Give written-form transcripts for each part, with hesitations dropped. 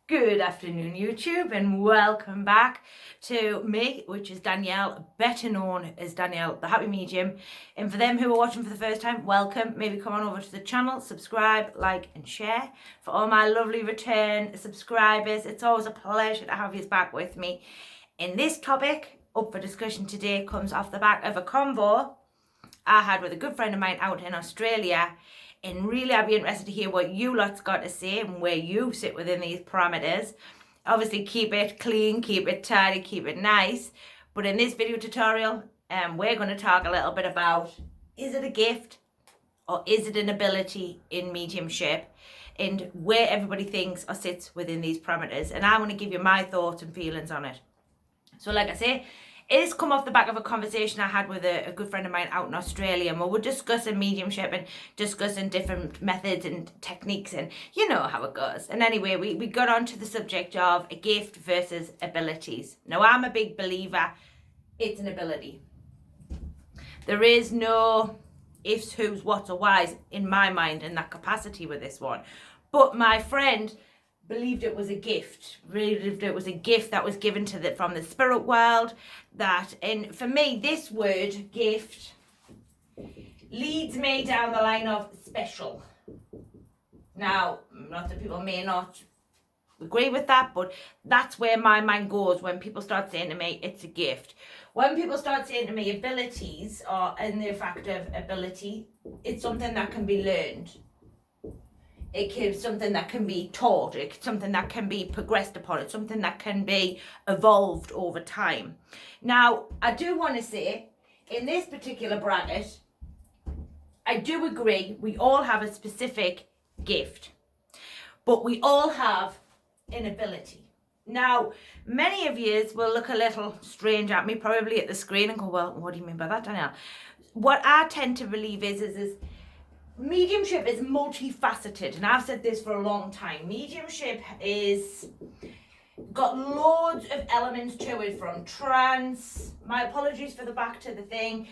Good afternoon, YouTube, and welcome back to me, which is Danielle, better known as Danielle, the Happy Medium. And for them who are watching for the first time, welcome. Maybe come on over to the channel, subscribe, like, and share. For all my lovely return subscribers, it's always a pleasure to have you back with me. And this topic up for discussion today comes off the back of a convo I had with a good friend of mine out in Australia. And really, I'd be interested to hear what you lot's got to say and where you sit within these parameters. Obviously, keep it clean, keep it tidy, keep it nice. But in this video tutorial, we're going to talk a little bit about, is it a gift or is it an ability in mediumship? And where everybody thinks or sits within these parameters. And I want to give you my thoughts and feelings on it. So like I say, it's come off the back of a conversation I had with a good friend of mine out in Australia, and we were discussing mediumship and discussing different methods and techniques, and you know how it goes. And anyway, we got onto the subject of a gift versus abilities. Now, I'm a big believer it's an ability. There is no ifs, who's, what's, or whys in my mind in that capacity with this one. But my friend believed it was a gift, believed it was a gift that was given to from the spirit world. And for me, this word gift leads me down the line of special. Now, lots of people may not agree with that, but that's where my mind goes when people start saying to me it's a gift. When people start saying to me abilities, or in the fact of ability, it's something that can be learned. It is something that can be taught. It's something that can be progressed upon. It's something that can be evolved over time. Now, I do want to say, in this particular bracket, I do agree we all have a specific gift, but we all have an ability. Now, many of you will look a little strange at me, probably at the screen, and go, well, what do you mean by that, Danielle? What I tend to believe is mediumship is multifaceted, and I've said this for a long time. Mediumship is got loads of elements to it, from trance, my apologies for the back to the thing,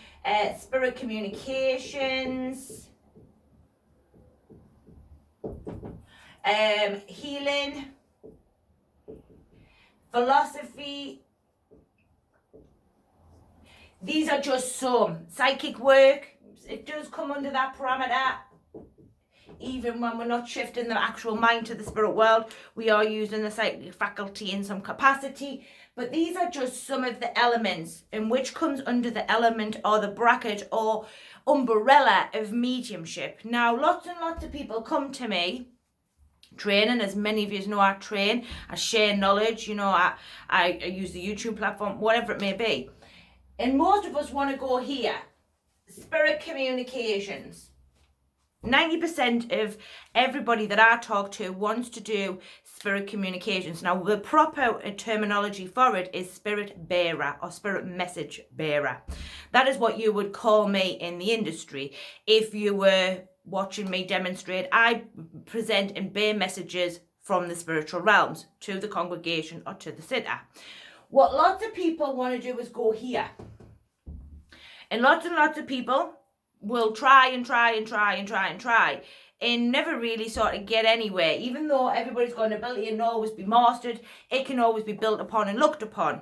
spirit communications, healing, philosophy. These are just some. Psychic work, it does come under that parameter. Even when we're not shifting the actual mind to the spirit world, we are using the psychic faculty in some capacity. But these are just some of the elements in which comes under the element or the bracket or umbrella of mediumship. Now, lots and lots of people come to me training, as many of you know I train, I share knowledge, you know, I use the YouTube platform, whatever it may be. And most of us want to go here. Spirit communications. 90% of everybody that I talk to wants to do spirit communications. Now, the proper terminology for it is spirit bearer or spirit message bearer. That is what you would call me in the industry. If you were watching me demonstrate, I present and bear messages from the spiritual realms to the congregation or to the sitter. What lots of people want to do is go here. And lots of people will try and never really sort of get anywhere. Even though everybody's got an ability and always be mastered, it can always be built upon and looked upon.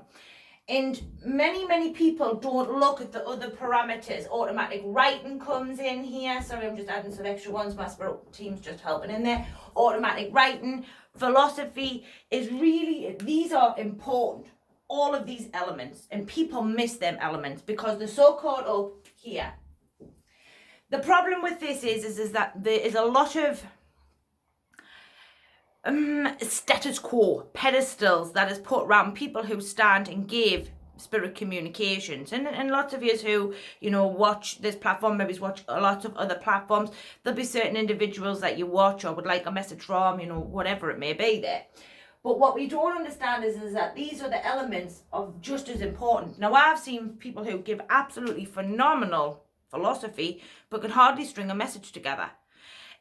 And many people don't look at the other parameters. Automatic writing comes in here. Sorry, I'm just adding some extra ones. My spirit team's just helping in there. Automatic writing, philosophy is really, these are important. All of these elements, and people miss them elements because they're so caught up here. The problem with this is that there is a lot of status quo pedestals that is put around people who stand and give spirit communications, and lots of you who, you know, watch this platform, maybe watch lots of other platforms, there'll be certain individuals that you watch or would like a message from, you know, whatever it may be there. But what we don't understand is that these are the elements of just as important. Now, I've seen people who give absolutely phenomenal philosophy, but can hardly string a message together.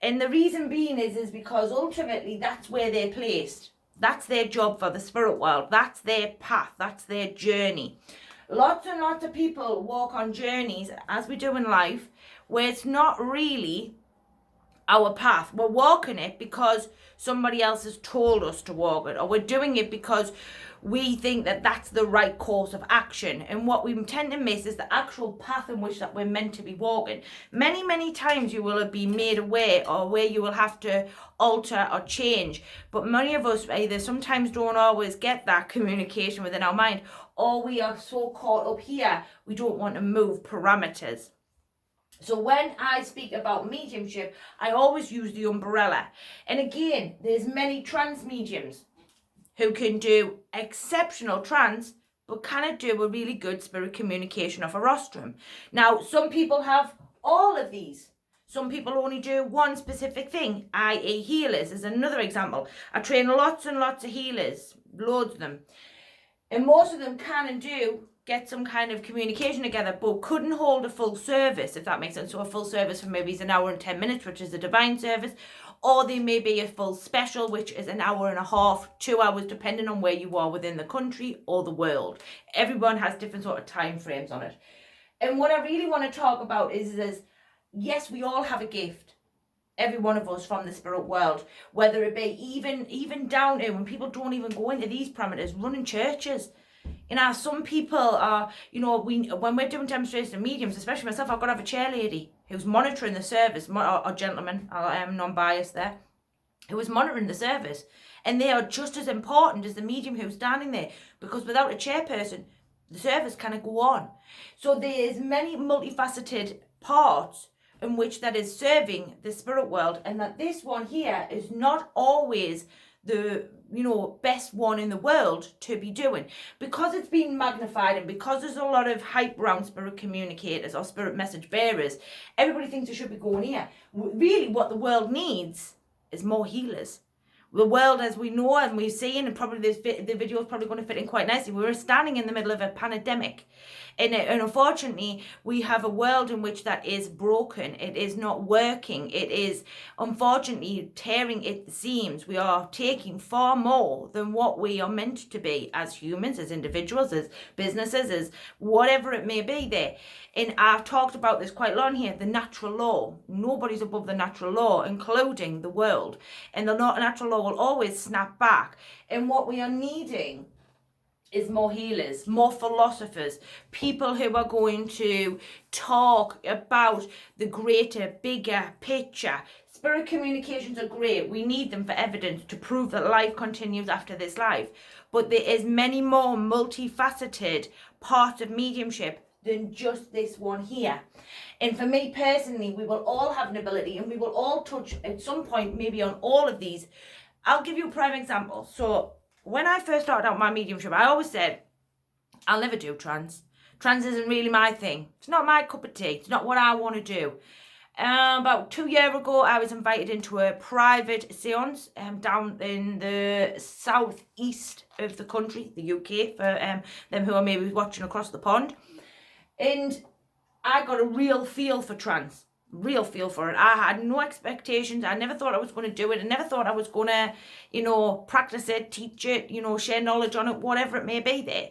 And the reason being is because ultimately that's where they're placed. That's their job for the spirit world. That's their path. That's their journey. Lots and lots of people walk on journeys, as we do in life, where it's not really our path. We're walking it because somebody else has told us to walk it, or we're doing it because we think that that's the right course of action. And what we tend to miss is the actual path in which that we're meant to be walking. Many times you will have been made aware, or where you will have to alter or change, but many of us either sometimes don't always get that communication within our mind, or we are so caught up here we don't want to move parameters. So when I speak about mediumship, I always use the umbrella. And again, there's many trance mediums who can do exceptional trance, but cannot do a really good spirit communication off a rostrum. Now, some people have all of these. Some people only do one specific thing, i.e. healers is another example. I train lots and lots of healers, loads of them. And most of them can and do get some kind of communication together, but couldn't hold a full service, if that makes sense. So a full service for maybe is an hour and 10 minutes, which is a divine service, or they may be a full special, which is an hour and a half, 2 hours, depending on where you are within the country or the world. Everyone has different sort of time frames on it. And what I really want to talk about is yes, we all have a gift. Every one of us from the spirit world, whether it be even down to when people don't even go into these parameters, running churches. You know, some people are, you know, when we're doing demonstrations of mediums, especially myself, I've got to have a chair lady who's monitoring the service, or gentleman, I am non-biased there, who is monitoring the service. And they are just as important as the medium who's standing there, because without a chairperson, the service cannot go on. So there's many multifaceted parts in which that is serving the spirit world, and that this one here is not always the best one in the world to be doing, because it's been magnified, and because there's a lot of hype around spirit communicators or spirit message bearers. Everybody thinks it should be going here. Really what the world needs is more healers. The world, as we know and we've seen, and probably the video is probably going to fit in quite nicely, we're standing in the middle of a pandemic. And unfortunately, we have a world in which that is broken. It is not working. It is, unfortunately, tearing at the seams. We are taking far more than what we are meant to be as humans, as individuals, as businesses, as whatever it may be there. And I've talked about this quite long here, the natural law. Nobody's above the natural law, including the world. And the natural law will always snap back. And what we are needing is more healers, more philosophers, people who are going to talk about the greater, bigger picture. Spirit communications are great. We need them for evidence to prove that life continues after this life. But there is many more multifaceted parts of mediumship than just this one here. And for me personally, we will all have an ability, and we will all touch at some point maybe on all of these. I'll give you a prime example. So when I first started out my mediumship, I always said, I'll never do trance. Trance isn't really my thing. It's not my cup of tea. It's not what I want to do. About 2 years ago, I was invited into a private seance down in the southeast of the country, the UK, for them who are maybe watching across the pond. And I got a real feel for trance. Real feel for it. I had no expectations. I never thought I was going to do it. I never thought I was going to, practice it, teach it, share knowledge on it, whatever it may be there.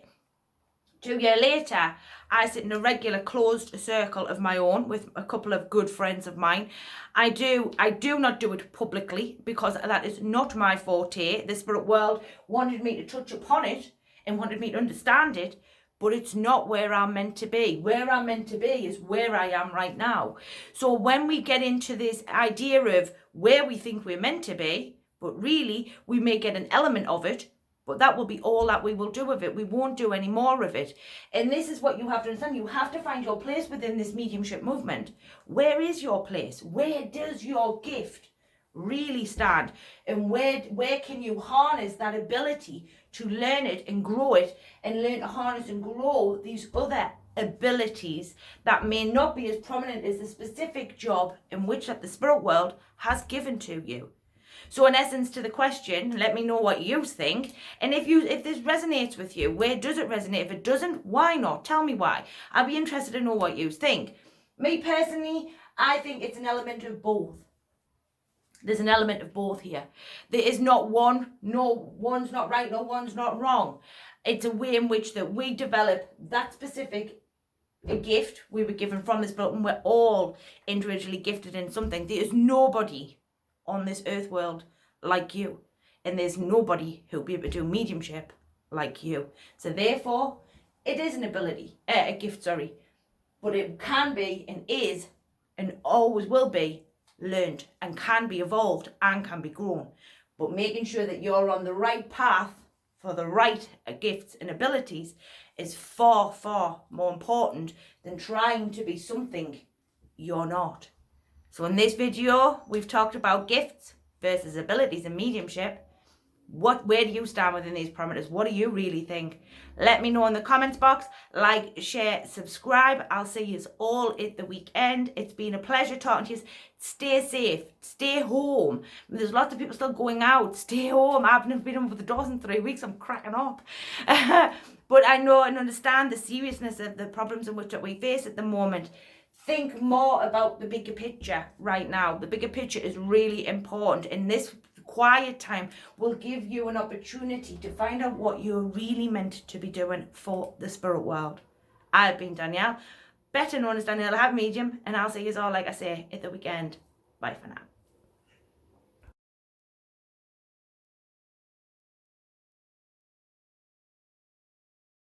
2 years later, I sit in a regular closed circle of my own with a couple of good friends of mine. I do not do it publicly, because that is not my forte. The spirit world wanted me to touch upon it and wanted me to understand it, but it's not where I'm meant to be. Where I'm meant to be is where I am right now. So when we get into this idea of where we think we're meant to be, but really we may get an element of it, but that will be all that we will do with it. We won't do any more of it. And this is what you have to understand. You have to find your place within this mediumship movement. Where is your place? Where does your gift really stand? And where can you harness that ability to learn it and grow it, and learn to harness and grow these other abilities that may not be as prominent as the specific job in which that the spirit world has given to you. So in essence, to the question, let me know what you think. And if this resonates with you, where does it resonate? If it doesn't, why not? Tell me why. I'd be interested to know what you think. Me personally, I think it's an element of both. There's an element of both here. There is not one, no one's not right, no one's not wrong. It's a way in which that we develop that specific a gift. We were given from this world, and we're all individually gifted in something. There is nobody on this earth world like you, and there's nobody who'll be able to do mediumship like you. So therefore, it is an ability, a gift, sorry, but it can be and is and always will be learned and can be evolved and can be grown. But making sure that you're on the right path for the right gifts and abilities is far, far more important than trying to be something you're not. So in this video, we've talked about gifts versus abilities and mediumship. Where do you stand within these parameters? What do you really think? Let me know in the comments box. Like, share, subscribe. I'll see you all at the weekend. It's been a pleasure talking to you. Stay safe. Stay home. There's lots of people still going out. Stay home. I've never been home for the doors in 3 weeks. I'm cracking up. But I know and understand the seriousness of the problems in which we face at the moment. Think more about the bigger picture right now. The bigger picture is really important. In this quiet time will give you an opportunity to find out what you're really meant to be doing for the spirit world. I've been Danielle, better known as Danielle, Medium, and I'll see you all, like I say, at the weekend. Bye for now.